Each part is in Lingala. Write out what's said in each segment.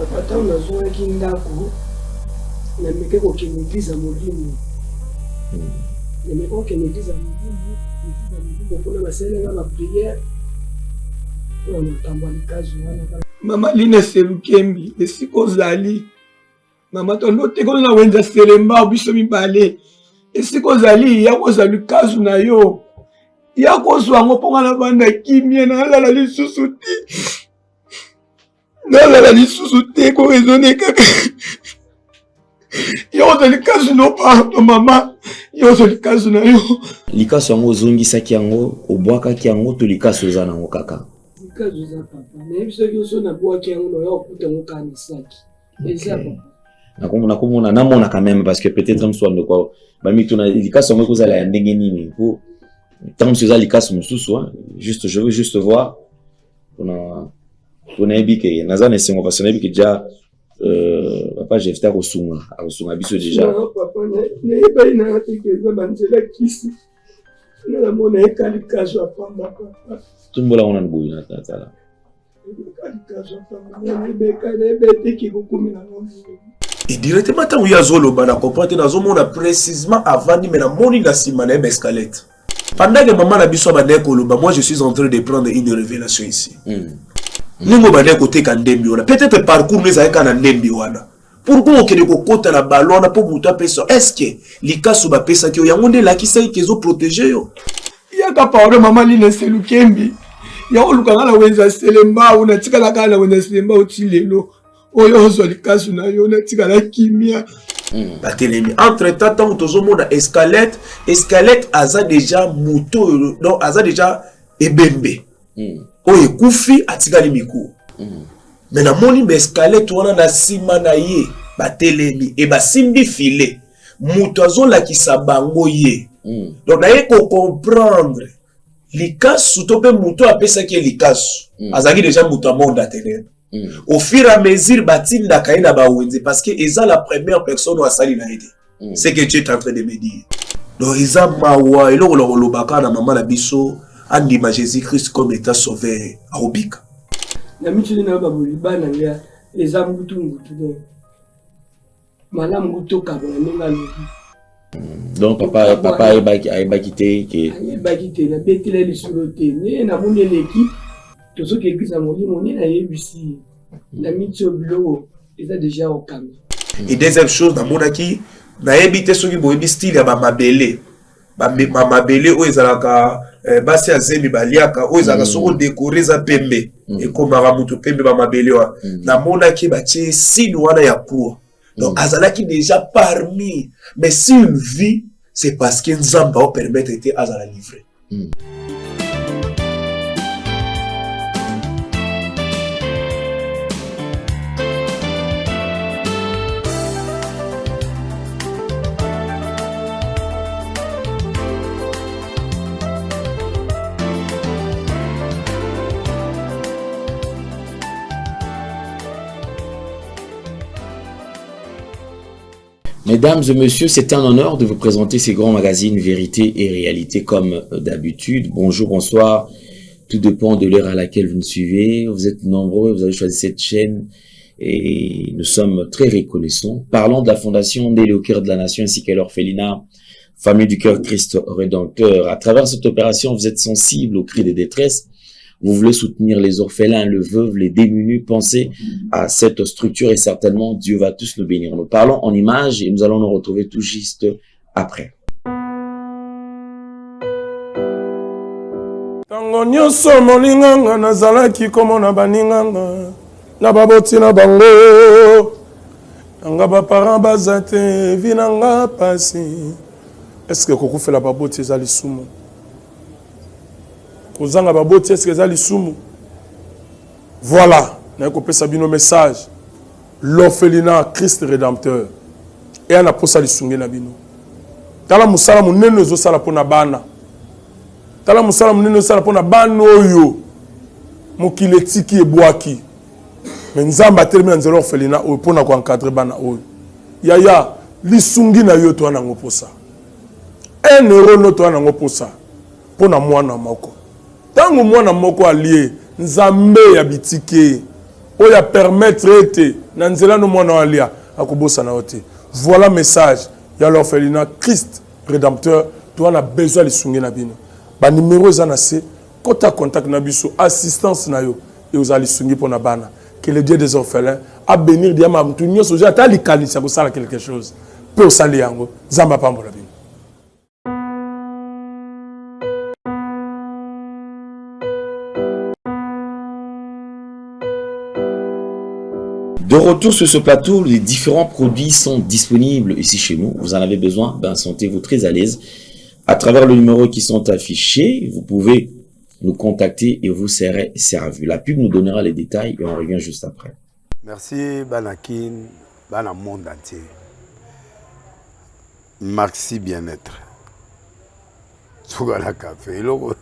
Papa on a joué qui ndako. Na meke ko ki l'église à Molimo. Na meke ko ki l'église à Molimo, pour la scène la prière. On entend les cas Mama Line Selukembi, esiko zali. Mama tondo teko na wenza selemba biso mibale. Esiko zali ya kozali kazu na yo. Ya kozwa ngoponga na banda kimia na la lisusu ti. Na la lisusu te ko raisonner kaka. Yo kozali kazu no pa mama. Yo kozali kazu na yo. Likaso yango zongi saki yango obwaka ki yango to likaso za nango kaka. Likaso za papa. Na biso ki so na bwaki yango no yo kuta ngoka ni saki. Eza papa. Nakomona namona quand même parce que peut-être on soit de quoi bami tuna likaso yango kozala ya ndenge nini po tant que ça likaso mususu juste je veux juste voir on a ébiqué nazana sengo parce que ébiqué déjà papa j'ai fait au biso déjà papa ne pas na que banzela kisi na mona ekalikaso apamba papa tumbola ona nguyi na tata et directement tant où y a zolo bana comprendre na zomo na précisément avant ni mais na moni na simana escalette pendant que maman na biso ba nekoloba moi je suis en train de prendre une révélation ici ningo ba nekote ka ndembi wana peut-être parcours nous ayeka na ndembi wana pourquoi okende kokota na ballon na po buta pesa est-ce que likaso ba pesa ki yango nde la kisa kezo protéger yo yaka parole Mama Line Selukembi ya olukanga na wenza selemba una tikala kana wenza selemba otilelo oyo zo likaso na yo na tikala kimia batelemi entre temps tant tozomona escalette aza déjà moto donc aza déjà ebembe oyo kufi atikali miku mais na moni be escalette wana na sima na ye batelemi e basimbi filet moto azolakisa bango ye donc na ye ko comprendre likaso to pe moto apesaki likaso azaki déjà moto a monde atene au fur et à mesure batinda kaina ba wenze parce que eza la première personne ou asali na aide c'est que Dieu est en train de me dire donc eza mawa eloko lo lobaka na mama na biso andima Jésus-Christ comme état sauveur aobika na mitu na ba bolibana ngia eza mbutu donc malamu kutoka bona ninga lobi donc papa a quitté na betile lisolote ni na moni l'équipe tout ce qui est écrit à mon livre, on est ici. La mitzvah bleu, ils ont déjà au camion. Et deuxième chose, dans mon acquis, na habité ceux qui vont habiter style à Mamabele. Mamabele, où ils ont la basi à Zemi Baliaka, où ils ont la seconde décorée à Pembe. Et comme Maramuto Pembe Mamabele, na mon acquis, bâti si nous on a ya pour. Donc, Azalaki déjà parmi. Mais si une vie, c'est parce qu'un Zamba permet d'être Azala livré. Mesdames et messieurs, c'est un honneur de vous présenter ces grands magazines Vérité et Réalité comme d'habitude. Bonjour, bonsoir, tout dépend de l'heure à laquelle vous nous suivez. Vous êtes nombreux, vous avez choisi cette chaîne et nous sommes très reconnaissants. Parlons de la Fondation Ndélé au cœur de la nation ainsi qu'à l'orphelinat Famille du Cœur Christ Rédempteur. À travers cette opération, vous êtes sensible aux cris de détresse. Vous voulez soutenir les orphelins, les veuves, les démunis. Pensez à cette structure et certainement Dieu va tous nous bénir. Nous parlons en images et nous allons nous retrouver tout juste après. Tango nyonso molinganga nazalaki komona baninganga na baboti na bango nanga ba parents bazate vinanga pasi. Est-ce que kokufela baboti ezali sumu? Kozanga baboti est-ce que ezali sumu? Voilà, na kopesa bino message. L'orphelinat Christ Rédempteur. Et ana posa lisunge na bino. Tala musala munene zo sala pona bana. Tala musala munene zo sala pona bana oyo. Mokile tiki ebwaki. Mais nzamba termina nzelo orphelinat oyo pona ko encadrer bana oyo. Yaya lisungi na yo to ana ngoposa. 1 euro no to ana ngoposa. Pona mwana moko. Tango mwana moko allié nzambe ya bitike oya permettre ete Nanzela no mwana alia akobosa na ote. Voilà message. Ya l'orphelinat Christ rédempteur. Toi on a besoin de sunge na bino. Ba numéro za se kota contact na biso assistance na yo et aux ali sungi pour na bana. Que le Dieu des orphelins a bénir dia ma mtu nyoso ja ta likanisa ko sala quelque chose. Peu sali yango zamba pambola bino. De retour sur ce plateau, les différents produits sont disponibles ici chez nous. Vous en avez besoin, ben sentez-vous très à l'aise. À travers le numéro qui sont affichés, vous pouvez nous contacter et vous serez servi. La pub nous donnera les détails et on revient juste après. Merci Banakin, Bana monde entier. Maxi bien-être. Sougala café, logo,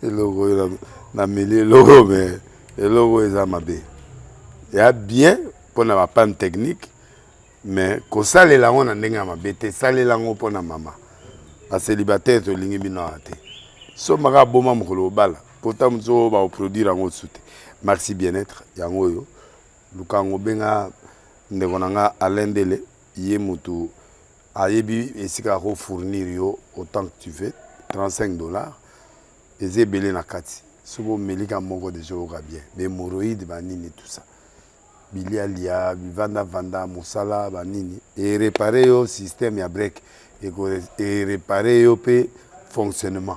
logo na mêlé logo mais le logo est amabé. Il y a bien pour na panne technique mais ko sale la on ndenga mabete sale la ngo pona mama. A célibataire to lingi bino ate. So maka boma mukolo bala. Pourtant mzo ba produire ngo soute. Maxi bien-être yango yo. Lukango benga ndekonanga alendele ye mutu ayebi esika ko fournir yo autant que tu veux $35 eze belé na kati. Sobo melika moko de jour bien. Be hémorroïdes banini tout ça. Bilia lia, vanda musala banini et réparer yo système ya break et réparer yo pe fonctionnement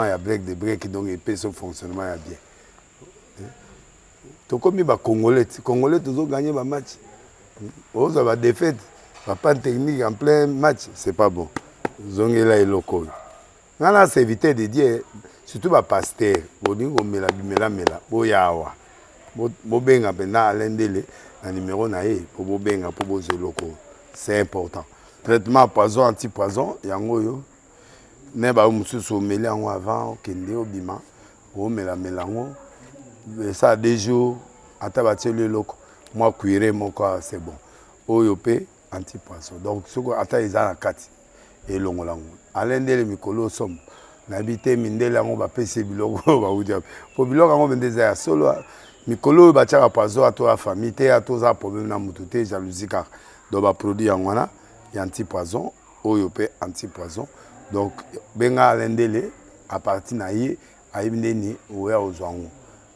ya break de break donc et pe son fonctionnement ya bien. To comme ba congolais toujours gagner ba match. On va défaite, pas technique en plein match, c'est pas bon. Zongela et local. Nana c'est éviter de dire surtout ba pasteur, boningo mela boyawa. Bobenga pena alendele na numéro na ye pour bobenga pour boze loko. C'est important. Traitement poison anti-poison yango yo. Ne ba mususu meli yango avant kende obima. O melango. Ça a 2 jours ata batie le loko. Moi cuire mon corps c'est bon. Oyo pe anti-poison. Donc soko ata izana kati et longolango. Alendele mikolo somme. Nabité mindele yango ba pese biloko ba udia. Po biloko yango bendeza ya solo mikolo batiaka poison à toi famille te à toi problème na mutu te jalousie car donc ba produit yango na ya anti-poison oyo pe anti-poison donc benga alendele à partir na ye ayibindeni oya ozwango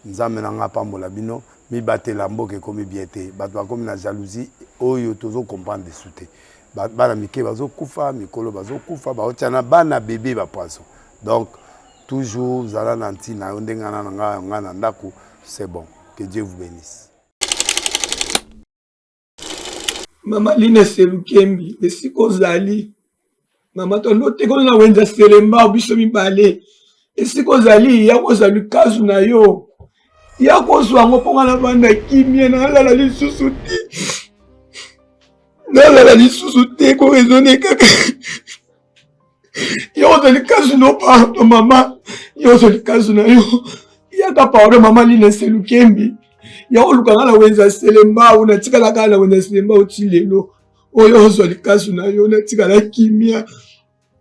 nzambe na nga pambola bino mi batela mboke komi bien te bato bakomi na jalousie oyo tozo comprendre de souté bana mike bazo kufa mikolo bazo kufa baotiana bana bébé ba poison donc toujours zala nanti na ndengana na nga na ndako c'est bon. Que Dieu vous bénisse. Mama Line Selukembi, le siko zali. Mama tono teko na wenza selemba obiso mibale. Le siko zali yako zalu kazu na yo. Yako zwango ponga na banda kimie na la lisusu ti. Na la lisusu ti ko raisonner kaka. Yo zalu kazu no pa mama. Yo zalu kazu na yo. Yaka parole mama Line Selukembi. Ya olukanga la wenza selemba unatika la kana wenza selemba utilelo. Oyo zo likasu na yo natika la kimia.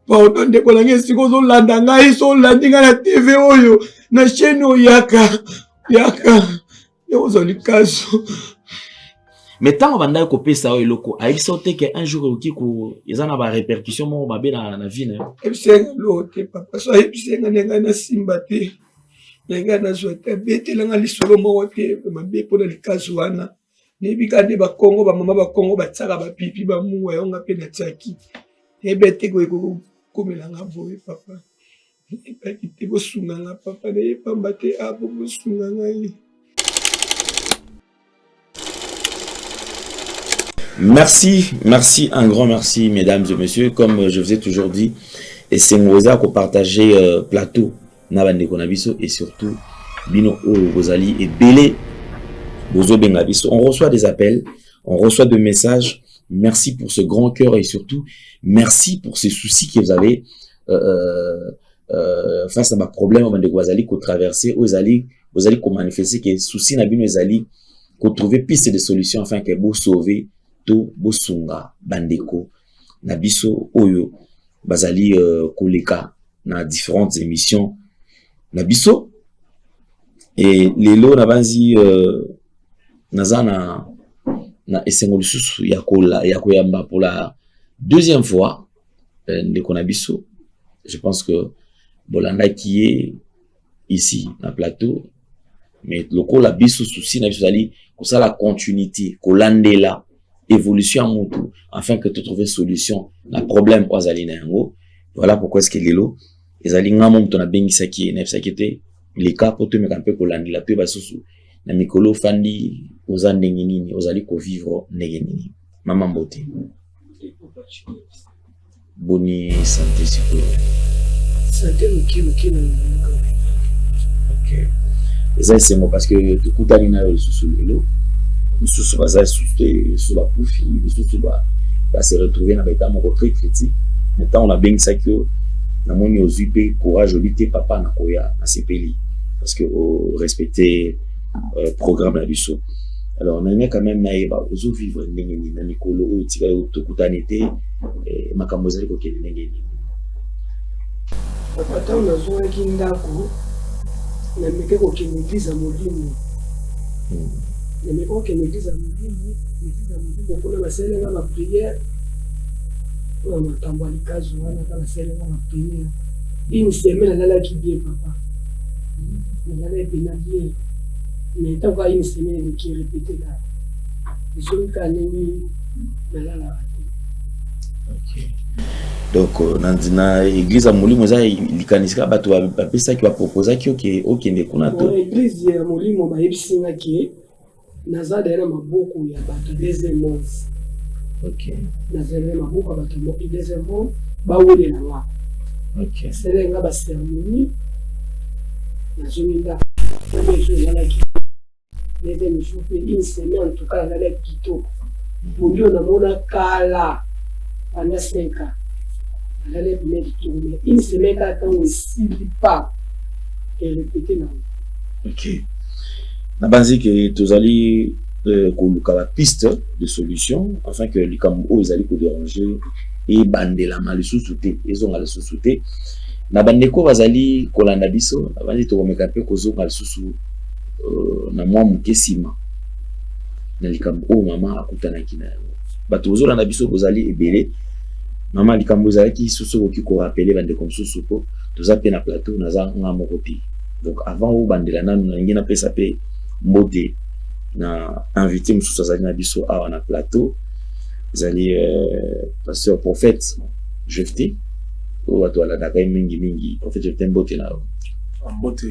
Pardon de kona ngesi ko zo landa ngai so landinga na TV oyo na chaîne yaka. Yo zo likasu. Mais tant on va ndaye ko pesa oyo loko, ayi sauté que un jour oki ko ezana ba répercussion mo ba be na vie na. Ebsenga lo te papa so ebsenga nenga na simba te. Nenga na zote bete langa lisolo mo te mabe pona likazu wana nebika de ba Kongo ba mama ba Kongo ba tsaka ba pipi ba muwa yonga pe na tsaki ebete ko komelanga boye papa ebaki te bosunga nga papa ne pamba te abo bosunga ngai. Merci, un grand merci, mesdames et messieurs. Comme je vous ai toujours dit, et c'est Ngoza qui partager plateau Nabande Konabiso et surtout Bino Bozali et Belé Bozo Bengabiso. On reçoit des appels, on reçoit des messages. Merci pour ce grand cœur et surtout merci pour ces soucis que vous avez face à ma problème au de Guazali qu'on traversé aux Ali, vous allez qu'on manifester que soucis n'abîme les Ali qu'on trouver piste de solutions afin que vous sauver tout Bosunga Bandeko Nabiso Oyo Bazali Koleka dans différentes émissions Nabiso et les lots n'avanzi naza na esengo lisusu ya koyamba pour la deuxième fois ndeko na biso. Je pense que bolanda qui est ici na plateau, mais lokola biso souci na biso ali kosa la continuité kolandela évolution à mutu afin que tu trouves solution na problème ozali na yango. Voilà pourquoi est-ce que lelo ezali ngamo mto na bengisaki na bisaki te les cas pour te mettre un peu kolandela pe basusu na mikolo fandi oza ndenge nini ozali ko vivre ndenge nini. Mama Mbote boni santé siko santé muki na ok eza semo parce que tukutani na lisusu lelo lisusu baza lisusu ba kufi lisusu ba se retrouver na beta moko très critique. Maintenant on a bien ça que na moni ozupe courage obité papa na koya na sepeli parce que au respecter programme la biso. Alors on a quand même naïba ozo vivre ndenge ni na mikolo o tika tukutani te makambo zali ko kele ndenge ni papa ta unazoa kindako na meke ko kinigiza molimo na meke ko kinigiza molimo kuna masele na prière na matambo alikazo wana kana sele na prière une semaine la qui bien papa na la bien bien mais tant qu'il y a une semaine qui répète là je me connais na la ok. Donc na église ya molimo za likanisika bato bapesa ki baproposa ki okende kuna to église ya molimo ba yebisinga ki nazada na maboko ya bato deuxième monde. ok nazada na maboko ya bato deuxième monde ba wele na wa ok c'est nga ba cérémonie na jominda mais je na ki deuxième jour une semaine en tout cas na la kito bondio na mona kala pendant 5 ans. Une semaine quand on ne pas et répéter là. ok na banzi que tozali koluka ba piste de solution afin que likambo o ezali ko déranger et bandela malisusu te ezonga lisusu te na bandeko bazali kolanda biso na banzi to komeka pe kozonga lisusu na mwa mukesima na likambo o mama akutanaki na yango bato ozolanda biso bozali ebele. Maman likambo ezalaki susu oki ko rappeler bande comme susu ko toza pe na plateau naza nga moko pi. Donc avant o bandela nanu na ngina pesa pe mbote na invité mususu azali na biso awa na plateau ezali pasteur prophète Jephté o watu ala daka mingi prophète Jephté mbote na mbote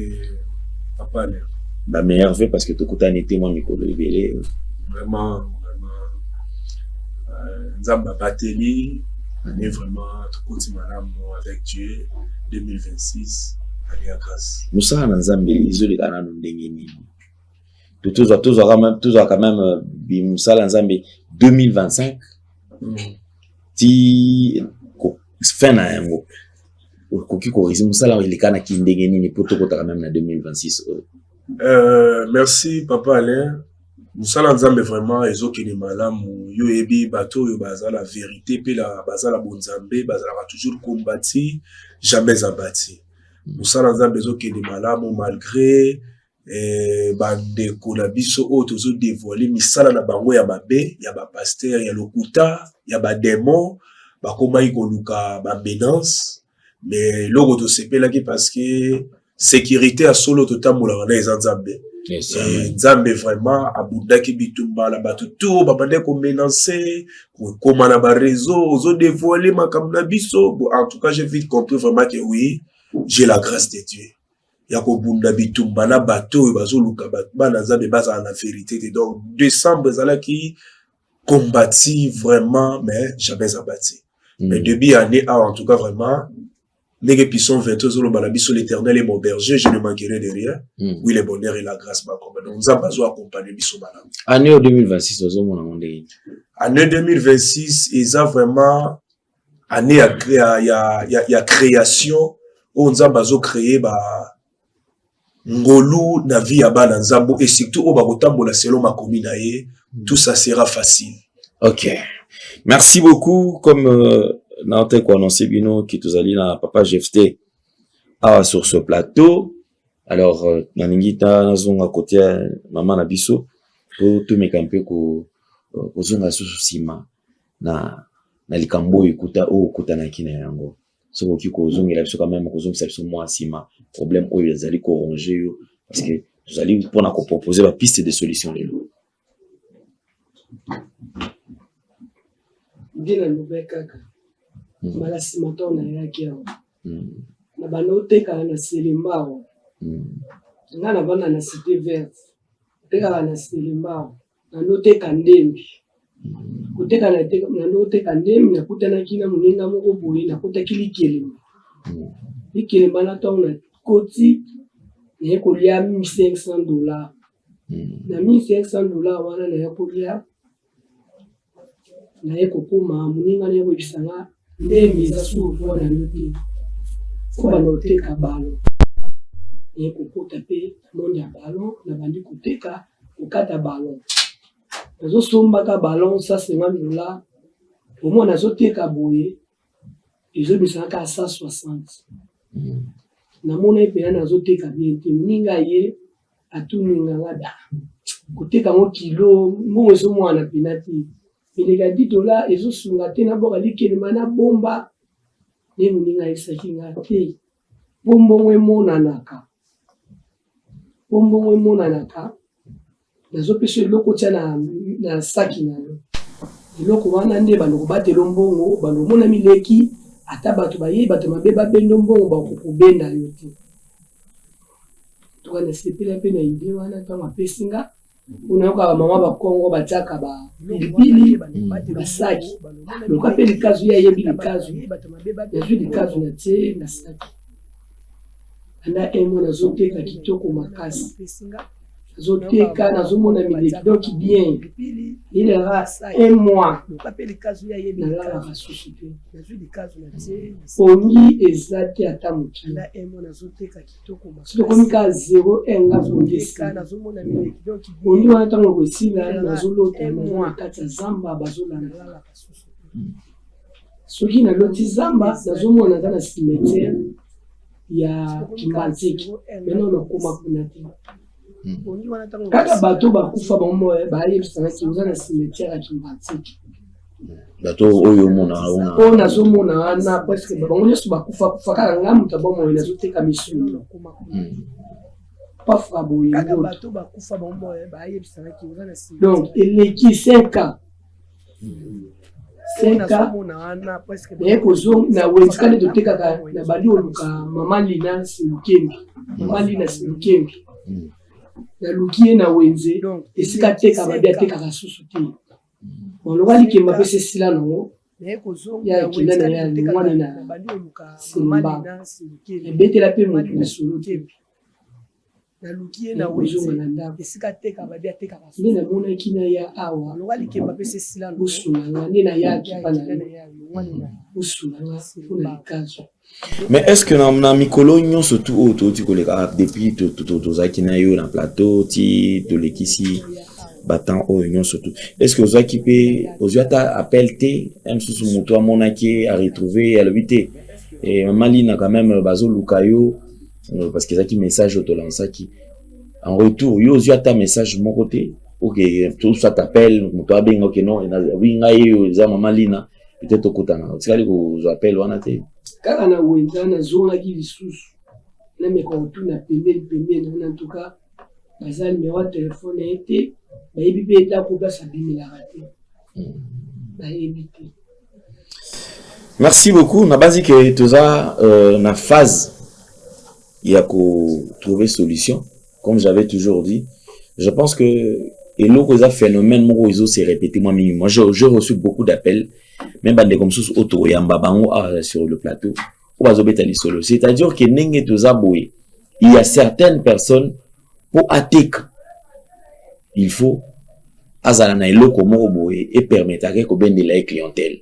papa le ba meilleur vœu parce que tokutani te moi mikolo ebele vraiment nzamba bateli. On est vraiment tout continue avec Dieu 2026 à la grâce. Moussa Nzambe izole kana ndenge nini. Toujours quand même Moussa Nzambe 2025 ti fin na yango. Koki ko Moussa la ilikana ki ndenge nini pour tokota quand même na 2026. Merci papa Alain. Moussa Nzambe vraiment ezokini malamu yo ebi bato yo baza la vérité pe la baza la bonzambe baza la toujours combattu jamais abattu. Moussa Nzambe ezokini malamu malgré bande kona biso o tozo dévoiler misala na bango ya mabe ya ba pasteur ya lokuta ya ba démon ba koma ikoluka ba menace mais logo to sepelaki parce que sécurité à solo totambola na ezanzambe. Nzambe vraiment abundaki bitumba la bato tout babande ko menacer ko na ba réseau ozo dévoiler makambo na biso. En tout cas j'ai vite compris vraiment que oui j'ai la grâce de Dieu ya ko bunda bitumba na bato bazo luka bana nzambe baza na vérité. Donc décembre zalaki combattu vraiment mais jamais abattu. Mais depuis année en tout cas vraiment les puissants vêtus sur le balabiso l'éternel est mon berger, je ne manquerai de rien. Oui, le bonheur et la grâce m'accompagnent. Donc, nous avons besoin d'accompagner biso balam. Année 2026, nous avons demandé. Année 2026, ils ont vraiment année à création où nous avons besoin de créer ngolu na vie ya bana nzambo et surtout au bakotambola selon ma commune tout ça sera facile. OK. Merci beaucoup comme Nantes ko annoncé bino ki tozali na papa Jephté sur ce plateau. Alors naningita nazonga côté maman na biso po to mekampe ko kozonga susu sima na likambo okuta na kina yango so ki kozongela biso quand même kozongisa biso mwa sima problème oyo ezali ko ranger yo parce que vous allez pona ko proposer ba piste de solution lelo ndina lubekaka mala sima to na yaki awo na bano teka na selimbao nga na bana na cité verte teka na selimbao na noteka ndembi kuteka na noteka ndembi na kutana kina muninga moko boye na kutaki likelema na to na koti na kolia $1,500 na $1,500 wana na kolia na kokoma muninga na bisanga ndembi za suko na note ko banoteka balo kokota pe monde ya ballon na bandi koteka kokata ballon nazo sombaka ballon $150 au moins nazo teka boye ezo bisaka $160 na mona pe nazo teka bien te ninga ye atuninga ngada koteka mo kilo mbongo zo mwana pinati ilega $10 ezo sunga te na boka likelema na bomba ne muninga isaki ngate bombo monanaka nazo peso eloko tia na saki na yo eloko wana nde bando kobatela mbongo bando mona mileki ata bato baye bato mabe babendo mbongo bakokubenda yo te toka na sepela pe na ide wana ntango apesinga unayoka bamama bakongo batiaka pilipili basaki loka mpe likazu ye ayebi likazu yazwi likazu na tie na saki anda emo nazoteka kitoko makasi nazoteka nazomona mileki donc bien il ira un mois nalalaka susu te pongi eza te ata mokili sotokomika 0 nga pongesi pongi wana ntango kosila nazolota naza na kati ya zamba bazolanda soki naloti zamba nazomona naza na cimetière ya Kimbanzeki maintenant nakoma kuna te kaka bato bakufa bango bayebisangaki oza na cimetière ya Kimbanzeki bato oyo mona nazomona wana presque bango nyonso bakufa kaka nga moto abomoye nazoteka misuni pafuka boye donc eleki 5 ans naye kozonga na wenzi kane totekaka na bali oluka mama lina silukembi naluki ye na wenze esika teka babi atekaka susu te oloka likemba mpe sesila nango ya ekenda na ya lingwani na semba ebetela mpe moto lisolo te kozonga na ndako nde namonaki na ya awa osunanga nde nayaki mpa na osunanga mpona likazo. Mais est-ce que na mikolo nyonso tu oyo toti koleka depuis tozalaki na yo na plateau ti tolekisi batant oyo nyonso tu est-ce que ozwaki mpe ozwi ata appel te mosusu moto amonaki aretrouve alobi te malina quand même bazoluka yo parce que ezalaki message oyo tolansaki en retour yo ozwi ata message moko te ok tout ça t'appelle moto abenga ok non wi ngai oyo eza mama lina peut-être okutana otikali kozwa appel wana te kaka na wenza nazongaki lisusu nameka otuna pembeni wana ntuka baza numero ya telefone ye te bayebi mpe etako place abimelaka te bayebi te. Merci beaucoup. Na basi que toza na phase il y a qu'à trouver solution comme j'avais toujours dit. Je pense que et l'autre phénomène mon réseau s'est répété moi j'ai reçu beaucoup d'appels même bande comme sous auto yamba bango sur le plateau ou bazobetali solo. C'est-à-dire que nenge toza boye il y a certaines personnes pour attaquer il faut azala na eloko moko boye et permettre que bende la clientèle.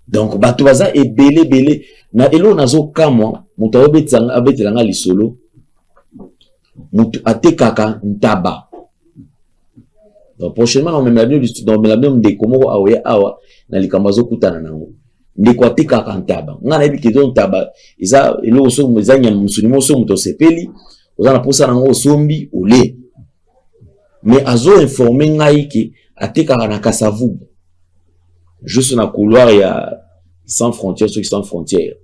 Donc bato baza ebele na elo nazo kamwa mutu abetelanga lisolo mutu atekaka ntaba. Donc prochainement on même la même de komo awa na likambazo kutana nango ndeko atekaka ntaba ngana ebi kedo ntaba eza elo so mezanya musuni mo so mutu sepeli ozana posa nango sombi ole mais azo informer ngai ki atekaka na Kasavubu juste na couloir ya sans frontières ceux qui sans frontières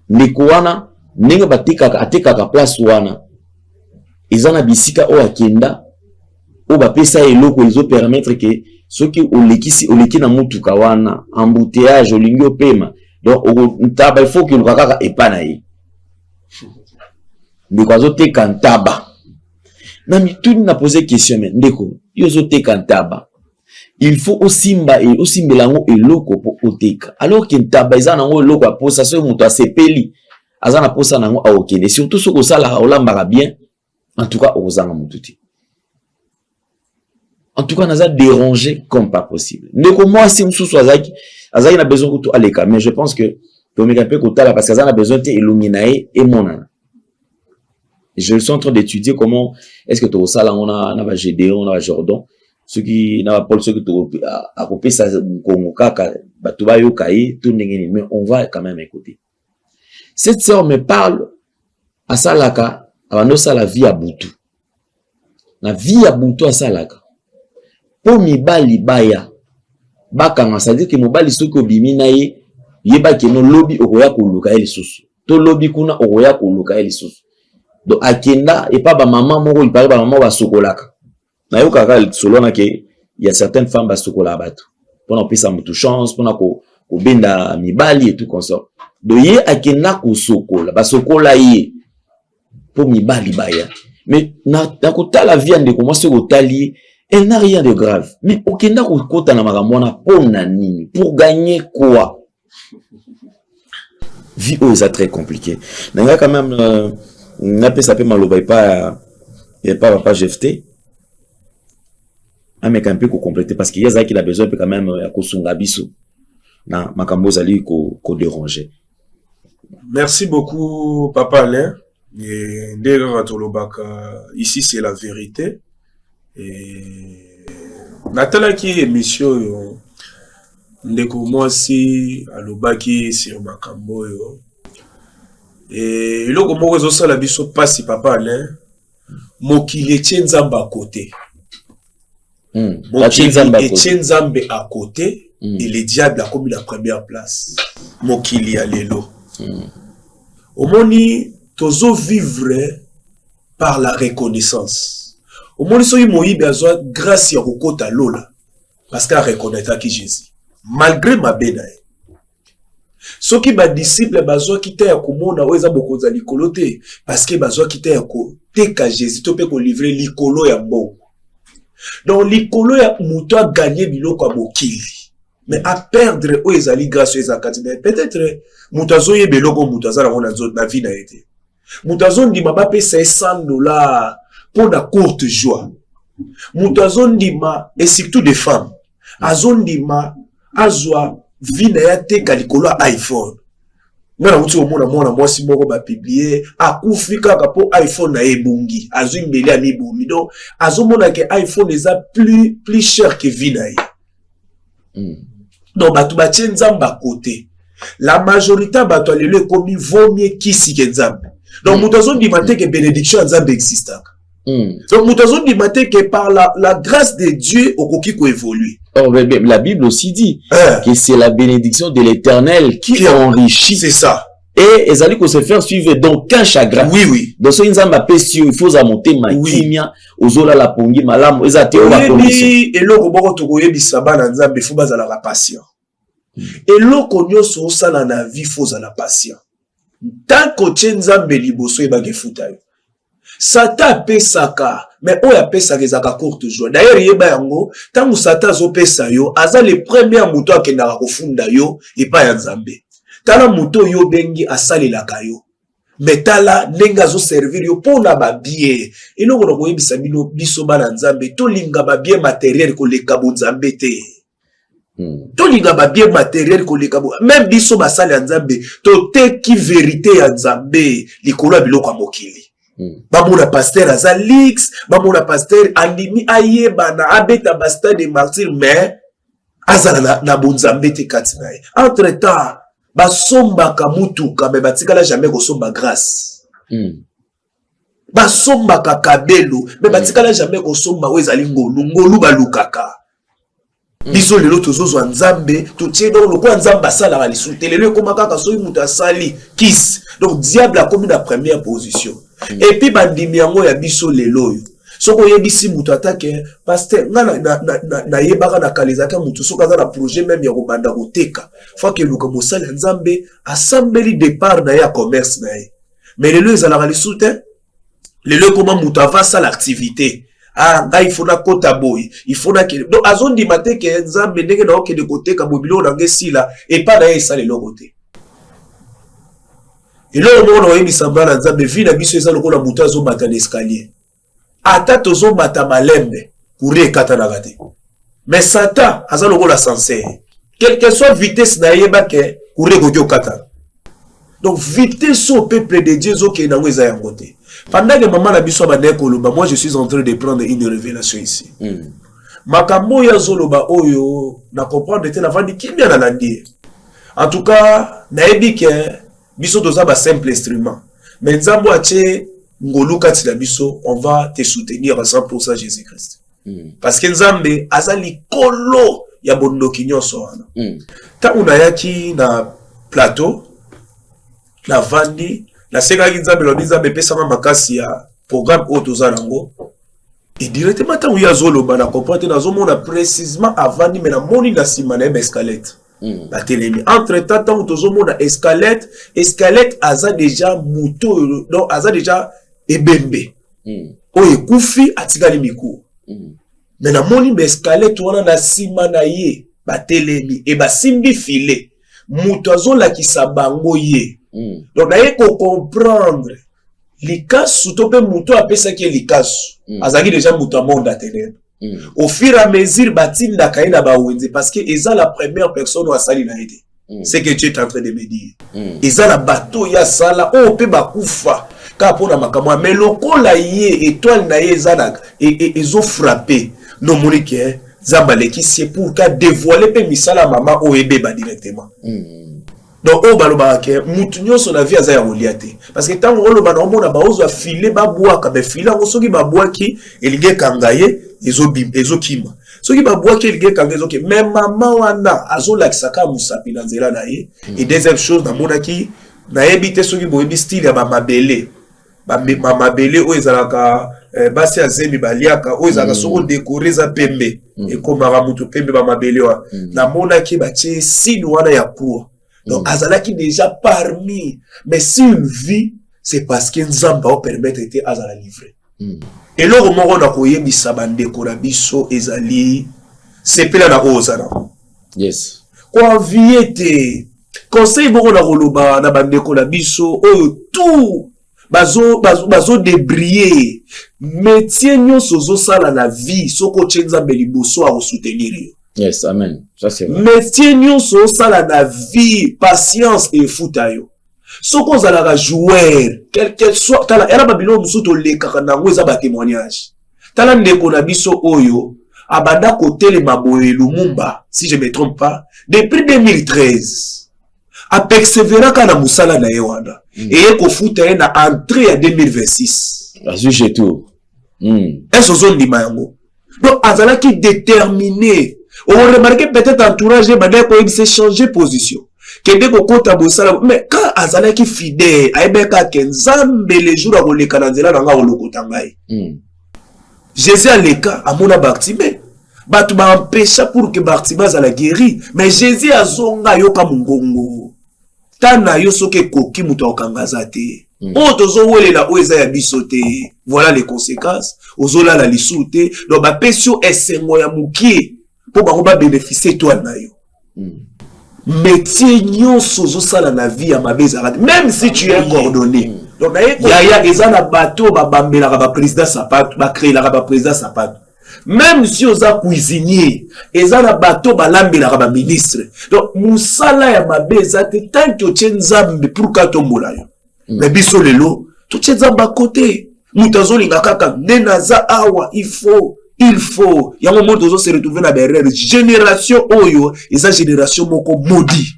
ndeko wana ndenge batekaka atekaka place wana eza na bisika o akenda o bapesa eloko ezo permettre que ceux qui oleki na mutuka wana embouteillage olingi opema donc ntaba il faut que lukaka epana ye ndeko azoteka ntaba na mituni na poser question mais ndeko yo azoteka ntaba il faut osimba et osimbelango eloko po oteka alors que ntaba eza nango eloko aposa so muto asepeli azana posa nango aokende surtout soko sala olambaka bien en tout cas ozanga mututi en tout cas naza dérangé comme pas possible ndeko moi si mususu azaki na besoin que tout aleka mais je pense que tomeka pe kotala parce que azana besoin te illuminae et monana je suis en train d'étudier comment est-ce que tu sala on a ba Gédéon on a Jordan ceux qui n'a pas Paul ceux que tu a copié ça Congo kaka batuba yo kai tout ndengeni mais on va quand même écouter. Cette sœur me parle à salaka avant la vie à Boutou. La vie à Boutou à salaka. Pour mibali baya bakanga ça veut dire que mobali soko bimina ye yeba ke no lobby okoya kuluka eli susu. To lobby kuna okoya kuluka eli susu. Donc akenda et pas ba maman moko il parle ba maman ba sokolaka. Na yo kaka solo na ke il y a certaines femmes ba sokola batu. Pour on pesa mutu chance pour na ko benda mibali et tout comme ça. Donc ye akenda ko sokola ba sokola ye pour mibali baya. Mais na kota la vie ande comment se kotali elle n'a rien de grave. Mais okenda ko kota na makamona pona nini pour gagner quoi? Vie c'est très compliqué. Nanga quand même n'a pas sapé maloba pas papa GFT. Ah mais quand peu ko compléter parce qu'il y a ça qui a besoin quand même ya kosunga biso na makambo zali ko déranger. Merci beaucoup papa Alain. Et ici c'est la vérité. Et Natala qui émission ndeko moi si alobaki sur makambo yo. Et loko moko zo sala biso pasi papa Alain mokili tshenzamba côté. Mokili tshenzamba à côté et le diable a commis la première place. Mokili alelo. Omoni tozo vivre par la reconnaissance. Omoni so yimoyi besoin grâce ya kokota lola parce qu'à reconnaître qui Jésus malgré ma benae. Soki ba disciple bazwa kita ya komona oza bokonza likolo te parce que bazwa kita ya ko teka Jésus to pe ko livrer likolo ya mbongo. Donc likolo ya muto a gagné biloko ya bokili mais à perdre o ezali grâce eza katina peut-être muto azoye beloko muto azala ngona nzo na vie na été. Muto azondima ba pesa $100 pour la courte joie. Muto azondima et surtout des femmes azondima azwa vina ya te kalikolo iPhone. Ngana mutu omona mwasi moko ba publier akufika ka po iPhone na ebungi azumbeli ami bumi donc azomona ke iPhone eza plus cher que vina ya. Donc batu ba tshenzamba côté. La majorité batu alelo ekomi vomie kisi ke nzambe. Donc mutu azondima te ke bénédiction nzambe existaka. Donc nous avons dit que par la grâce de Dieu okoki ko évoluer. Oh, la Bible aussi dit que c'est la bénédiction de l'Éternel qui enrichit. C'est ça. Et ils allaient se faire suivre donc qu'un chagrin. Oui, oui. Donc ce nzamba pesio il faut amonter makimia ozola la pongi malamu ezate la condition. Et loko boko tokoyebisa bana nzambe faut bazala la patient. Et loko nyoso osala na vie faut la patient. Tant que nzambe liboso ebage futa yo. Satan pesaka mais oya pesaka ezaka courte joie. D'ailleurs yeba yango tangu Satan zo pesa yo aza le premier muto akendaka kofunda yo epa ya nzambe. Tala muto yo bengi asalelaka yo. Mais tala ndenge azo servir yo pona ba bien. Eloko na koyebisa bino biso bana nzambe to linga ba bien matériel ko leka bo nzambe te. To linga ba bien matériel ko leka bo même biso basali ya nzambe to te ki vérité ya nzambe likolo ya biloko ya mokili. Bamona pasteur Azalix, bamona pasteur andimi ayeba na abeta basta de martyr mais azala na bonzambe te katina. Entre temps basomba kamutuka mais batikala jamais ko somba grâce. basomba kakabelo mais batikala jamais kosomba ezali ngolu balukaka biso lelo tozozwa nzambe totie donc lokwa nzambe asalaka lisusu te lelo ekoma kaka soki moto asali kisi donc diable akomi na première position et puis bandimi yango ya biso lelo oyo soki oyebisi moto atake paster nga nayebaka na kala ezalaka moto soki aza na projet même ya kobanda koteka fois ke luka mosali ya nzambe asambeli départ na ye ya commerce na ye mais lelo ezalaka lisusu te lelo ekoma moto avasala activité nga il faut na kota boy il faut na kele donc azondima te ke nzambe ndenge na okende koteka bobilo na ngesila epa na ye esala eloko te eloko moko na oyebisa mbala nzambe vi na biso eza lokola moto azomata na escalier ata tozomata malembe kuri ekatanaka te mais satan aza lokola sincere quelle que soit vitesse na yebake kuri ekoki okatana donc vitesse au peuple de Dieu ezokende nango eza yango te. Pendant que maman na biso ba nekoloba, moi je suis en train de prendre une révélation ici. Makambo ya zoloba oyo na comprendre te na vandi kimia na landi. En tout cas, na ebi ke biso toza ba simple instrument. Mais nzambo ache ngolu kati na biso, on va te soutenir à 100% Jésus-Christ. Parce que nzambe azali kolo ya bondoki nyonso wana. Ta unayaki na plateau na vandi la sekaki nzambe lo nzambe pesama makasi ya programme otozalango et directement ta uya zoloba na comprendre na zomona précisément avant ni mena moni na sima na escalette ba telemi entre temps tant tozomona escalette aza déjà moto donc aza déjà ebembe o ekufi atikali miku mais na moni ba escalette wana na sima na ye ba telemi e ba simbi filet moto azolakisa bango ye. Donc, il faut comprendre les cas sous topé mouton appelle ça qui est les cas. Azaki déjà mouton monde à tenir. Au fur et à mesure, bâtiment la kaina baouenze parce que ils ont la première personne où a sali na aidé. C'est que tu es en train de me dire. Ils ont la bateau ya sala on peut bakufa. Car pour la makama mais loko la yé étoile na yé zanak et ils ont frappé. Non monique zambale qui c'est pour qu'à dévoiler pe misala maman au ebe ba directement. Donc au baloba ke mutu nyonso na vie azaya oliate parce que tant oloba na omona ba ozo filer ba boaka be filer ngo soki ba boaki elinge kangaye ezokima soki ba boaki elinge kangaye ezoki même maman wana azolakisa ka musapi na nzela na ye et deuxième chose na monaki na ebite soki boyebi style ya ba mabele o ezalaka basi azemi baliaka o ezalaka soko décorer za pembe et comme mutu pembe ba mabele wa na monaki ba tie signe wana ya pour. Donc, azalaki déjà parmi, mais s'il vit, c'est parce que Nzamba va permettre de azala livrer. Et là, au moment où on a koye bisabande korabiso ezali, c'est pela na ozana. Yes. Kwa viete, conseil bon na roloba na bande korabiso, oh tout, bazo débrier, métier nyon sozo sala na vie, soko chenza beliboso a soutenir. Yes, amen. Ça c'est vrai. Métier nyonso sala na vie, patience et futayo. Soko zala joueur, quel soit tala era babilo musuto le kakana za ba témoignage. Tala ndeko na biso oyo abanda kotele maboye Lumumba, si je me trompe pas, depuis 2013. A persévérer kana musala na yewanda. Et ko futa na entrée à 2026. Azuje tout. Est-ce zone di mayango. Donc azala qui déterminé. On remarque peut-être entourage il s'est changé position. Mais quand Azala qui fidèle, Aibeka Kenzambe les jours à le Kanazela dans le Lokotangai. Jésus a les cas à mon abartime. Batuma empêcha pour que Bartimas a la guéri. Mais Jésus a zonga yoka mungongo. Tana yosoke koki muto kangazate. Otozo wele la oeza ya bisote. Voilà les conséquences. Ozola la lisute. Donc ba pesio esengo ya mukie. Pour ba bénéficier toi na yo. Métier nyonso zo sala na vie ya mabeza même si tu es coordonné. Donc ya ezana bateau ba bambela ba président sapato ba créer la ba président sapato. Même si oza cuisinier, ezana bateau ba lambela ba ministre. Donc musala ya mabeza te tant que tshenzambe pour ka tombola yo. Mais biso lelo to tshenzamba côté. Mutazo linga kaka nenaza awa il faut y a un moment où on se retrouve dans la génération oyo et sa génération moko maudit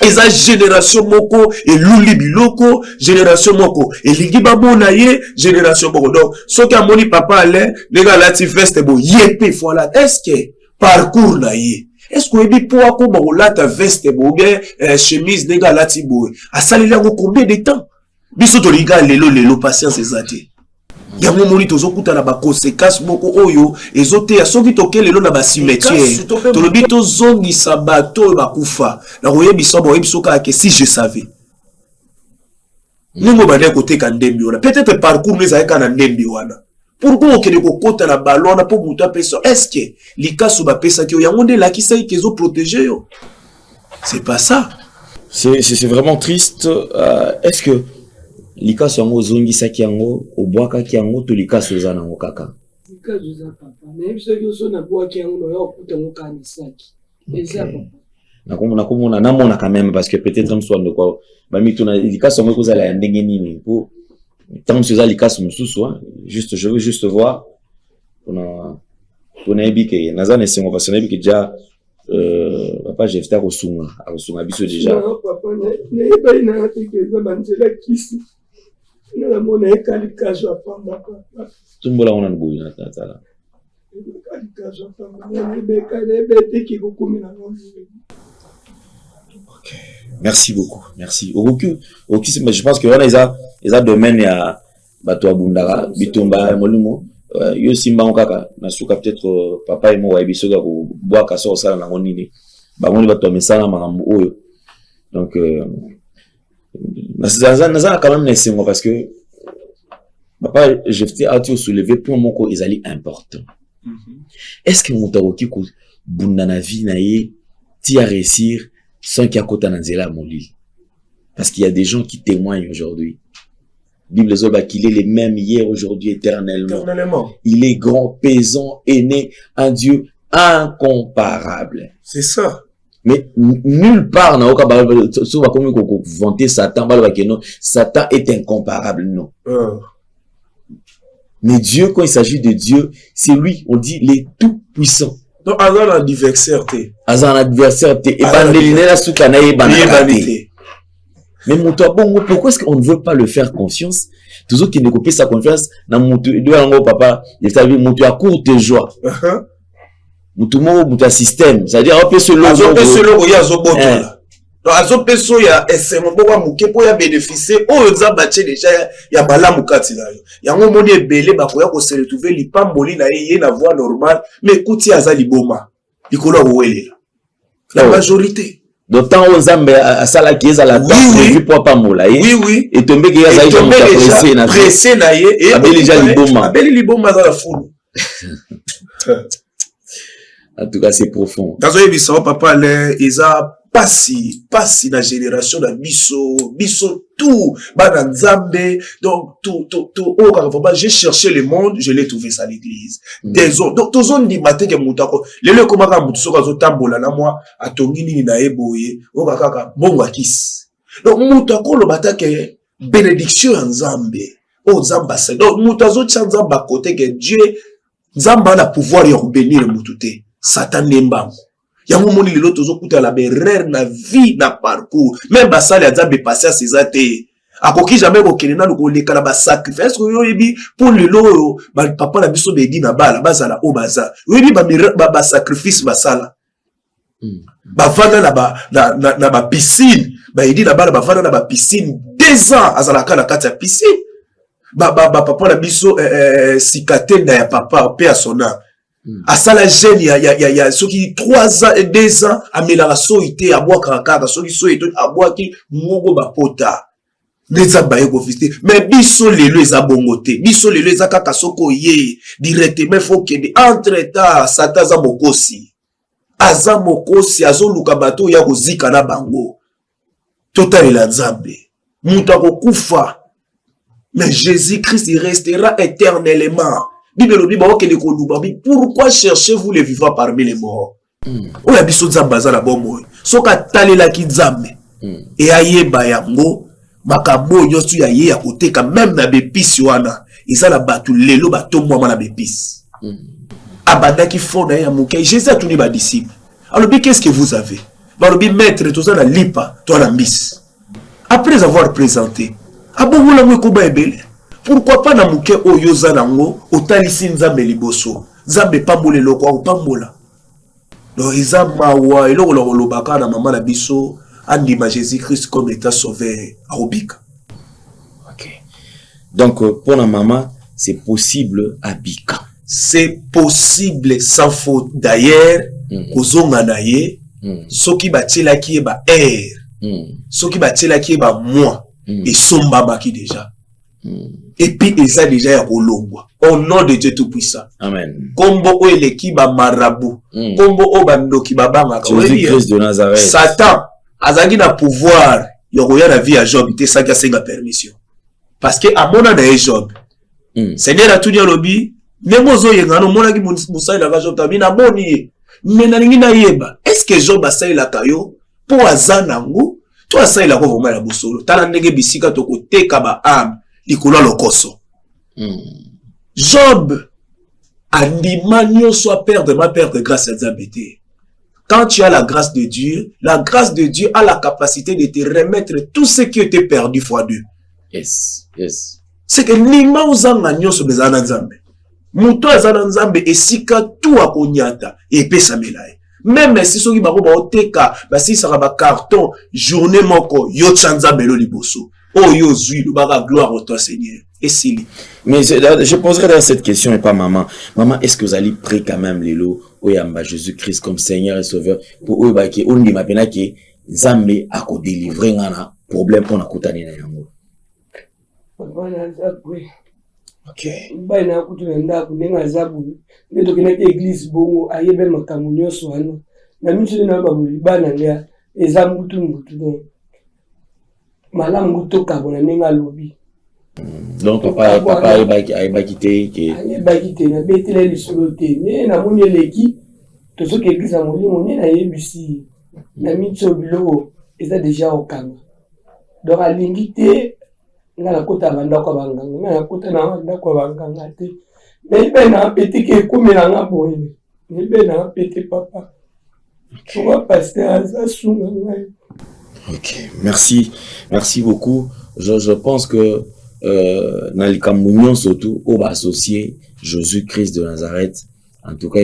eza génération moko eluli biloko génération moko elingi bamona ye génération moko donc soki amoni papa ale ndenge alati veste bo ye pe voilà est-ce que parcours na ye est-ce que oyebi po akoma kolata veste bo bien chemise ndenge alati boye asaleli yango combien de temps biso tolinga lelo patience eza te yango moni tozokutana baconséquence moko oyo ezoteya soki toke lelo na basimetiere tolobi tozongisa bato oyo bakufa na koyebisa boyebiso kaka ke si je savais ndenge bande koteka ndembi wana peut-être parcours ezalaka na ndembi wana pourquoi okende kokota na balo wana mpo moto apesa est-ce que likaso bapesaki oyo yango nde elakisaki ke ezoprotege yo c'est pas ça c'est vraiment triste est-ce que likaso yango ozongisaki yango obwakaki yango to likaso eza nango kaka likaso eza papa nayebi soki oso nabwaki yango noya okuta yango kaka misaki eza papa nakomona namona quand même parce que peut-être mso ando kwa bamituna likaso yango ekozala ya ndenge nini po tant que eza likaso mosusu juste je veux juste voir onayebi ke naza na esengo parce que nayebi ke déjà papa jefta akosunga biso déjà papa nayebai na te ke eza banzela kisi na mona ekali kaso apamba papa tumbola ona nboyi na tala ekali kaso apamba nebe te ki kokumi na ngombe. OK, merci beaucoup, merci. Je pense que là ils a domaine ya bato abundara bitumba molimo yo simba okaka na suka peut-être papa et moi bisoga ko boa ka so sala na ngonini ba ngoni bato mesana makambo oyo donc naza quand même laissé moi parce que papa je t'ai à soulever pour moko ezali important. Est-ce que motaroki ko bunda na vie na ye ti à réussir sans qu'il y a kota na nzela molili parce qu'il y a des gens qui témoignent aujourd'hui. Bible zoba qu'il est le même hier, aujourd'hui, éternellement. Il est grand, pesant, aîné, un Dieu incomparable. C'est ça. Mais nulle part, vanter Satan, Satan est incomparable, non. Mais Dieu, quand il s'agit de Dieu, c'est lui, on dit, les tout-puissants. Donc, Azan l'adversaire, Azan l'adversaire, et Bandelinela Soukana et Bandelinela. Mais mon toi, bon, pourquoi est-ce qu'on ne veut pas le faire confiance? Toujours qui ne copie sa confiance, dans mon papa, il t'a vu, mon à courte joie. Mon système, c'est-à-dire, on peut se logo, il y a zo boto là. Donc, azo peso ya essayement pour muke pour ya bénéficier. Oh, za bache déjà ya bala mukati là. Ya ngo moni ebele ba koya ko se retrouver lipamboli na ye na voie normale, mais kuti aza liboma. Likolo wele. La majorité. D'autant aux Zambé à Sala qui est à la table pour pas moula. Oui. Et tombé qui est pressé na ye et abeli déjà liboma. Abeli liboma dans la foule. En tout cas, c'est profond. Dans un émission, papa, ils a passé la génération de biso tout, dans Zambé, donc tout, j'ai cherché le monde, je l'ai trouvé ça à l'église. Des autres, donc, tous on dit matin que moutako, les lieux comme un moutso, quand on tambola na moi, à tongini na eboye, on va kaka, bon wakis. Donc, moutako, le matin que bénédiction en Zambé, oh Zamba, c'est donc, moutazo tchan Zamba côté que Dieu, Zamba a pouvoir y bénir le moutouté. Satan nemba. Yango moni lelo tozo kuta la berrer na vie na parcours. Même basali azabe passer ses athées. Akoki jamais kokene na ko leka na ba sacrifice ko yoyebi pour lelo ba papa na biso bedi na bala bazala o baza. Yoyebi ba sacrifice basala. Ba vana na ba piscine. Ba edi na bala ba vana na ba piscine 2 ans azala kana kati ya piscine. Ba papa na biso sikate na ya papa pe asona. À ça la jeune il y a ceux qui 3 ans et 2 ans à mélanger soité à boire kaka ceux qui soité à boire qui mogo ba pota les abaye ko visiter mais biso lelo eza bongote biso lelo eza kaka soko ye directement faut que entre temps Satan za mokosi aza mokosi azoluka bato ya kozika na bango total la Nzambe mutu akokufa mais Jésus-Christ il restera éternellement. Pourquoi cherchez-vous les vivants parmi les morts? On a biso Nzamba za la bombo. Soka talela ki Nzambe. Et ayeba yango makambo nyosu ya ye ya koteka même na bepisi wana. Isa na batu lelo batomwa na bepisi. Abanda ki fona ya muke. Jésus a tuni ba disciples. Alors qu'est-ce que vous avez? Barobi maître tout ça na lipa toi na mbisi. Après avoir présenté, abongola mwe koba ebele. Pourquoi pas na muke oyo zanango otalisi nzambe liboso. Nzambe pambole loko au pambola. Donc isa mawa eloko lobaka na mama na biso andima Jésus-Christ comme état sauveur arobika. OK. Donc pour la maman, c'est possible à Bika. C'est possible sans faute. D'ailleurs, kozonga na ye, soki batela ki ba soki batela ki ba moi et somba baki déjà. Et puis eza déjà ya kolongwa. Au nom de Dieu tout puissant. Amen. Kombo o eleki ba marabout. Kombo o bandoki ba banga ka. Jésus-Christ de Nazareth. Satan azaki na pouvoir yokoya na vie à Job te saki asenga permission. Parce que amona na Job. Seigneur a tout dit lobi, nemo zo yenga no mona ki musai la Job tabi na boni. Mena ningi na yeba. Est-ce que Job asai la kayo po azanango? To asai la ko voma la bosolo. Tala ndenge bisika to ko teka ba am likolo lokoso. Job andima nyonso perdre ma perdre grâce à Nzambe. Quand tu as la grâce de Dieu a la capacité de te remettre tout ce qui était perdu fois deux. Yes, yes. C'est que nima uzanga nyonso bezana Nzambe. Muto azana Nzambe esika tout akonyata et pesa melaye. Même si soki bako ba oteka ba si saka ba carton journée moko yo Nzambe lo liboso. Oh yo zui lo baka gloire au toi Seigneur. Et si. Mais je poserai d'ailleurs cette question et pas maman. Maman, est-ce que vous allez prier quand même les lots oyamba Jésus-Christ comme Seigneur et Sauveur pour eux ba ki on dit mapena ki Nzambe ako délivrer ngana problème pour na kutani na yango. Ok. Mbai na kutu na ndaku nenga zabu. Neto kina ke église bongo ayebe makambo nyonso wana. Na mitu na babuli bana ngea ezamu mutu donc. Malamu kutoka bona nenga lobi. Donc papa ayeba kité ke ayeba kité na betele lisolo te. Ne na moni eleki to soki église a molimo ne na yebisi. Na mitu bilo eza déjà okanga. Donc alingi te ngala kota banda kwa banganga ngala kota na banda kwa banganga te mais ben na petit ke komela nga boye mais ben na petit papa tu vois pasteur ça sunga ngai. OK, merci beaucoup. Je pense que dans les communions surtout on va associer Jésus-Christ de Nazareth en tout cas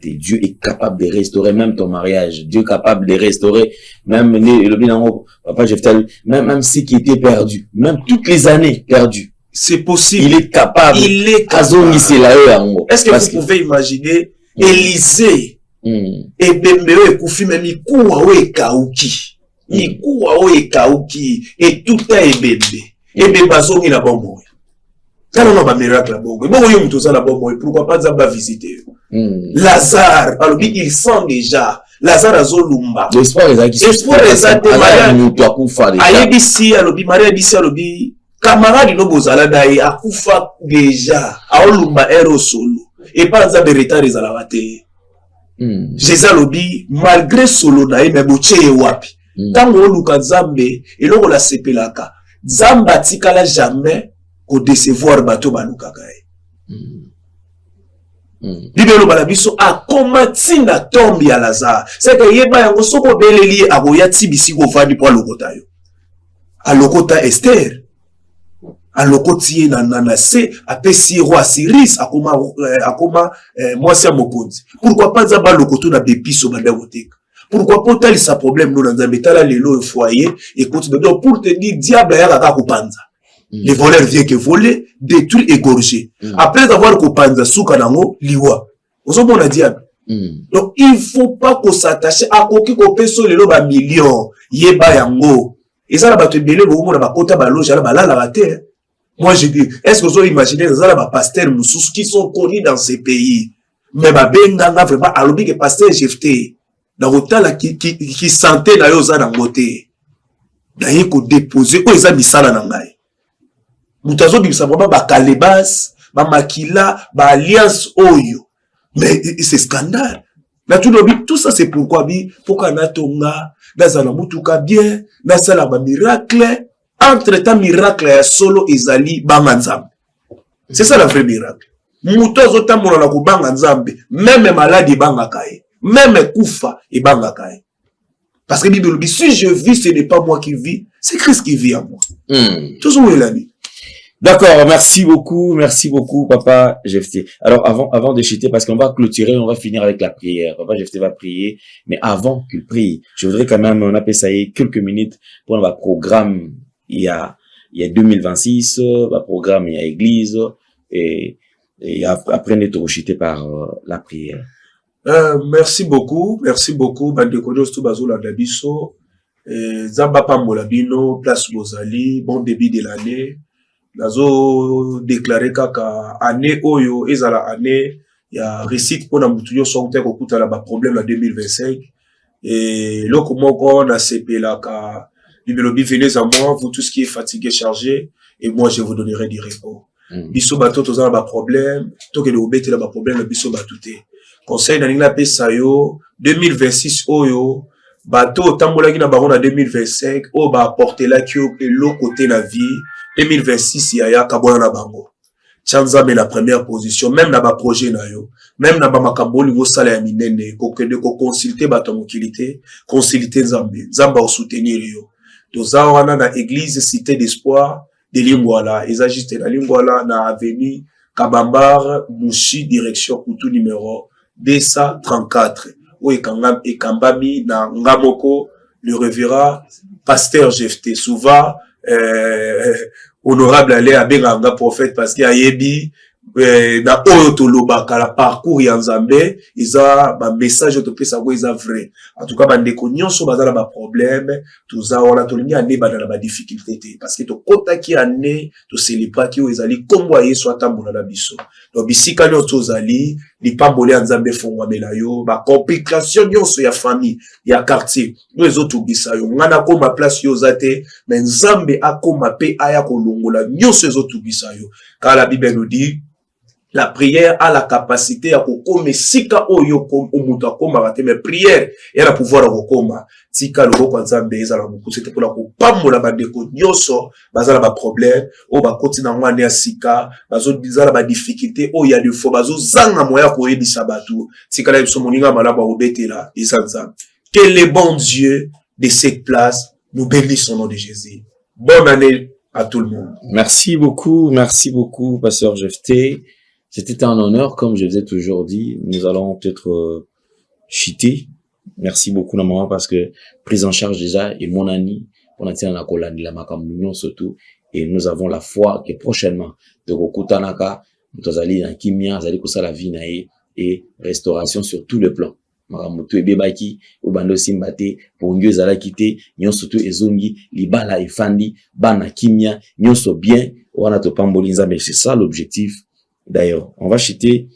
Dieu est capable de restaurer même ton mariage. Dieu est capable de restaurer même le binango papa Jeftel même ce qui était perdu, même toutes les années perdues. C'est possible. Il est capable. Est-ce que vous pouvez imaginer Élisée et Bembeo et Koufi même ikuwa we kauki. Ikuwa we kauki et tout a ebembe. Et bazongi la bombo. Quand on a un miracle là bombo. Bon yo mtoza la bombo pourquoi pas Nzamba visiter. Lazare, alors il sent déjà Lazare azolumba. L'espoir est Ayebi alobi Maria bisi alobi camarade no bozala dai akufa déjà aolumba ero solo et pas Nzambe retard ezala te. Jésus alobi malgré solo na me boche wapi. Tango oluka Nzambe eloko la sepelaka. Nzambe atikala jamais ko décevoir bato balukaka. Bibelo balabiso akoma tina tombi ya Lazare. C'est que yeba yango soko beleli akoya tibisi ko vandi po lokota yo. Alokota Esther. Alokoti na se apesi roi Cyrus akoma mwasi ya mokonzi. Pourquoi pas Nzamba lokoto na bepiso banda koteka. Pourquoi pas tali sa problème no na Nzambe tala lelo foyer et continue donc pour te dire diable ya kaka kopanza. Les voleurs viennent que voler, détruire, égorger. Après avoir coupé souka nango liwa. Ozo a diable. Donc il faut pas qu'on s'attache à koki ko peso lelo ba million yeba yango. Et ça la ba te belé bo na ba kota ba loge ba la la terre. Moi je dis est-ce que vous avez imaginé ça la ba pasteur mususu qui sont connus dans ces pays. Mais ba benga vraiment alobi que pasteur Jefté na rotala qui sentait na yo za na ngote. Na yeko déposer ko eza misala na ngai. Mutazo bibisa vraiment ba kalebas, ba makila, ba alliance oyo. Mais c'est scandale. Na tout ça c'est pourquoi pourquoi natonga, nazala mutuka bien, nazala ba miracle, entre temps miracle ya solo ezali banga Nzambe. C'est ça la vraie miracle. Mutazo tamona na kubanga Nzambe, même maladie banga kae. même Koufa et Bangakaï. Parce que Bible dit, si je vis, ce n'est pas moi qui vis, c'est Christ qui vit en moi. Tout ce que l'ami. D'accord, merci beaucoup, Papa Jephté. Alors, avant de chuter, parce qu'on va clôturer, on va finir avec la prière. Papa Jephté va prier, mais avant qu'il prie, je voudrais quand même, on appelle ça quelques minutes pour un programme. Il y a 2026, un programme, il y a église, et après, on est rechuté par la prière. Merci beaucoup, Bande Kodos tout Bazola Dabiso, Zamba Pambolabino, Place Bozali, bon début de l'année. Nazo déclaré kaka année oyo ezala année ya récite pour na mutuyo sorte ko kutala ba problème en 2025 et loko moko na sepela ka bibelobi venez à moi vous tout ce qui est fatigué chargé et moi je vous donnerai des repos. Biso bato tozala ba problème to ke le obetela ba problème biso batuté conseil na ninga pesa yo 2026 oyo bato tambolaki na bango na 2025 o ba apporter la ki et l'autre côté na vie 2026 ya kabona na bango chanza mais la première position même na ba projet na yo même na ba makamboli vo sala ya minene ko kende ko consulter bato mokilité consulter Nzamba au soutenir yo toza wana na église cité d'espoir de Lingwala ezagiste na Lingwala na avenue Kabambar Mushi direction Kutu numéro 234 o ekambami na ngamoko le révérend pasteur Jephté souvent honorable aller à Benganga prophète parce qu'il y a yebi na oyo toloba kala parcours ya Nzambe isa ba message to pesa ko isa vrai en tout cas bande ko nyonso bazala ba problème tuza wana to lingi ane bana ba difficulté te parce que to kota ki ane to célébrer ki o ezali kombo Yesu atambola na biso donc bisika nyonso tozali li pambole Nzambe fongwa melayo ba complication nyonso ya famille ya quartier nous les autres bisa yo ngana ko ma place yo zate mais Nzambe akoma pe aya ko longola nyonso les autres bisa yo car la Bible nous dit la prière a la capacité à kokome sika oyo kom omuta koma bate mais prière et la pouvoir kokoma sika lo ko Nzambe ezala beaucoup c'était pour la ko pamola bandeko nyonso bazala ba problème o ba kotina ngwane ya sika bazo bizala ba difficulté o ya de fo bazo zanga moya ko yebisa batu sika la biso moninga malaba obetela Nzambe. Que le bon Dieu de cette place nous bénisse au nom de Jésus. Bonne année à tout le monde. Merci beaucoup, pasteur Jephté. C'était un honneur, comme je vous ai toujours dit. Nous allons peut-être chuter. Merci beaucoup, maman, parce que prise en charge déjà et mon ami, on a été en accolade la macamunion surtout, et nous avons la foi que prochainement, de Rokutanaka, nous allons dans Kimia, nous allons la vie naïe et restauration sur tout le plan. Maramutu ebebaki, ubando simbate, pongyo zala kite, nyon surtout ezongi, libala efandi, bana Kimia, nyon so bien, wana to pambolinza, mais c'est ça l'objectif. D'ailleurs, on va chuter,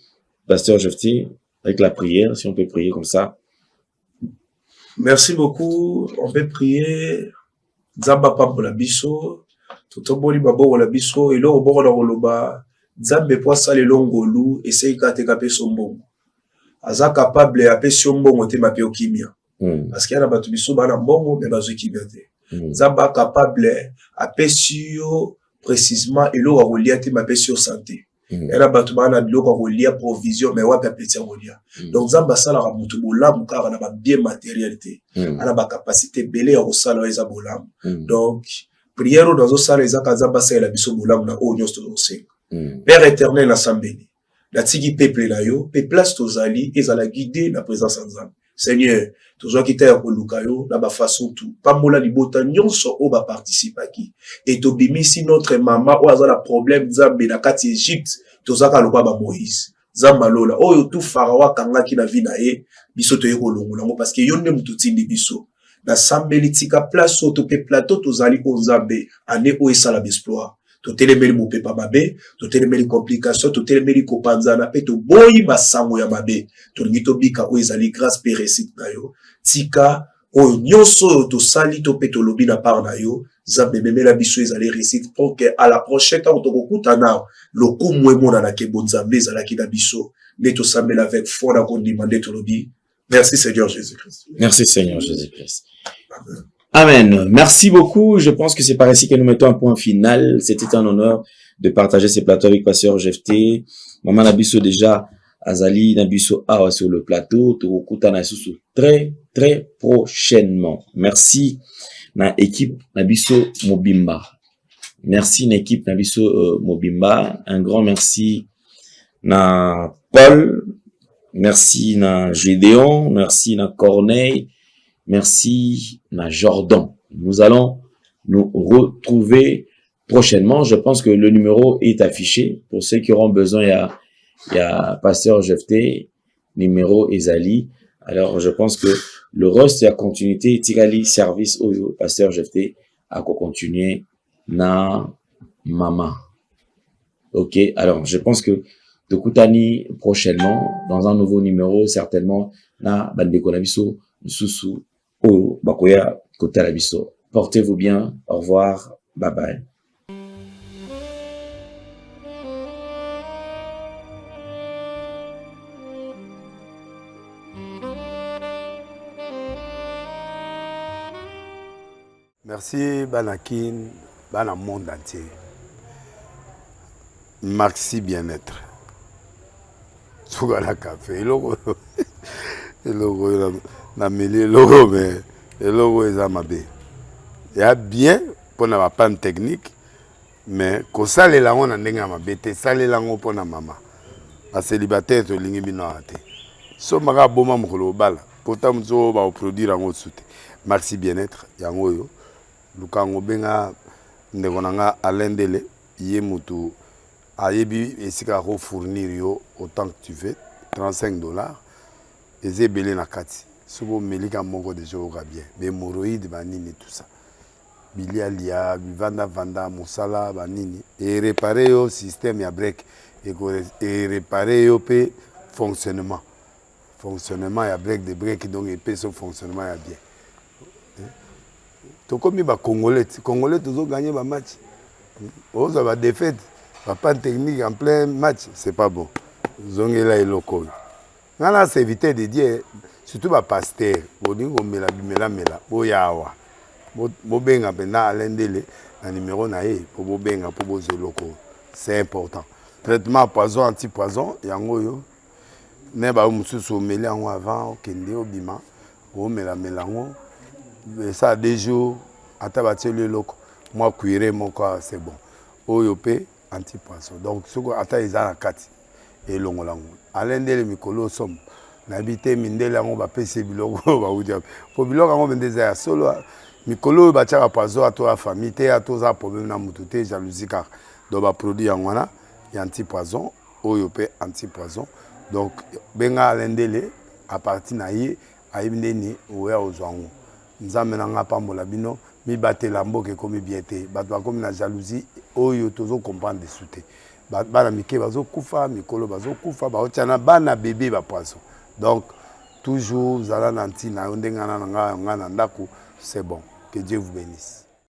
pasteur Jephté, avec la prière, si on peut prier comme ça. Merci beaucoup. On peut prier. Nzamba pambola biso, totoboli babo la biso, et lo boro la roloba, Nzambe poisa le longolu, essaye kate kape sombongo. Aza capable à pe sombongo te mape okimia. Parce qu'il y a batu biso bana mbongo, mais bazo kimia te. Nzamba capable à pe sio précisément, et lo rolia te mape sio santé. Elle a battu bana de l'eau relia provision mais ouais petit relia donc Nzamba sala ra mutu bolam car na ba bien matérialité ana ba capacité belé au sala eza bolam donc prière dans au sala eza Nzamba sala biso bolam na o nyos to sing Père éternel assemblée la tigi peuple na yo pe place tozali ezala guider la présence en Nzamba Seigneur toujours qui t'a koluka yo na ba façon tout pambola libota nyonso o ba participer qui et to bimisi notre maman o azala problème Nzambe na kati Égypte tozaka loba ba Moïse Nzamba lola oyo tout pharaon kanga ki na vie na ye biso to yekolongola ngo parce que yo nde mutu tindi biso na sambeli tika place to pe plateau tozali ko Nzambe ane o esala exploit to telemeli mo pe pa mabe to telemeli complication to telemeli ko panzana pe to boyi masango ya mabe to ngi to bika o ezali grâce pe récite na yo tika o nyonso to sali to pe to lobi na par na yo Nzambe memela biso ezali récite pour que à la prochaine temps to kokutana le kumwe mona na ke bonzambe ezalaki na biso ne to sambela avec foi na ko demander to lobi. Merci Seigneur Jésus-Christ. Merci Seigneur Jésus-Christ. Amen. Amen. Merci beaucoup. Je pense que c'est par ici que nous mettons un point final. C'était un honneur de partager ces plateaux avec pasteur Jephté. Maman Nabiso déjà Azali Nabiso Awa sur le plateau. Tokuta Nasusu très, très prochainement. Merci na équipe Nabiso Mobimba. Merci na équipe Nabiso Mobimba. Un grand merci na Paul. Merci na Gédéon. Merci na Corneille. Merci na Jordan. Nous allons nous retrouver prochainement. Je pense que le numéro est affiché. Pour ceux qui auront besoin, il y a Pasteur Jefté, numéro Ezali. Alors, je pense que le reste, il y a continuité. Tigali, service au Pasteur Jefté, à continuer na Mama. Ok. Alors, je pense que Tokutani prochainement, dans un nouveau numéro, certainement, na Bandeko Nabiso, Susu, au Bakoya, Kota Nabiso. Portez-vous bien. Au revoir. Bye bye. Merci Banakin, Bana monde entier. Merci bien-être. Sougala café, logo na mêlé logo mais logo ezamabe. Il y a bien pour na panne technique mais ko sale la on ndenge mabe te sale la ngo pour na mama. A célibataire to lingi bino ate. So maka boma mokolo bala, pourtant mzo ba produire ngo soute. Merci bien-être yango yo. Lukango benga ndeko nanga alendele ye mutu ayebi esika ko fournir yo autant que tu veux $35 ezebele na kati sobo melika moko de jour bien be moroïde banini tout ça bilialia vanda musala banini et réparer yo système ya break et réparer yo pe fonctionnement ya break de break donc et pe son fonctionnement ya bien. Tokomi ba Congolais toujours gagner ba match. On va défaite, pas de technique en plein match, c'est pas bon. Zongela et loko. Nana c'est éviter de dire surtout ba pasteur, boningo mela boyawa. Bo benga bena alendele na numéro na e pour bo benga pour bo loko. C'est important. Traitement poison anti-poison yango yo. Ne ba mususu meli yango avant kende obima. O mela ngo. Ça des jours à tabater le loco moi cuire mon corps c'est bon oyopé anti-poisson donc ce que ata izana kati et longolango alendele mikolo som nabité mindele ngo ba pese biloko ba udia po biloko ngo bendeza ya solo mikolo ba tchaka poisson à toi famille te à toi problème na mututé jalousie car do ba produit ngwana ya anti-poisson oyopé anti-poisson donc benga alendele à partir na ye ayibindeni oya ozwango nzambe nanga pambola bino mi batela mboke komi bien te bato bakomi na jalousie oyo tozo comprendre de souté bana mike bazo kufa mikolo bazo kufa baotiana bana bébé ba poisson donc toujours zala nanti na ndengana nga na ndako c'est bon que Dieu vous bénisse.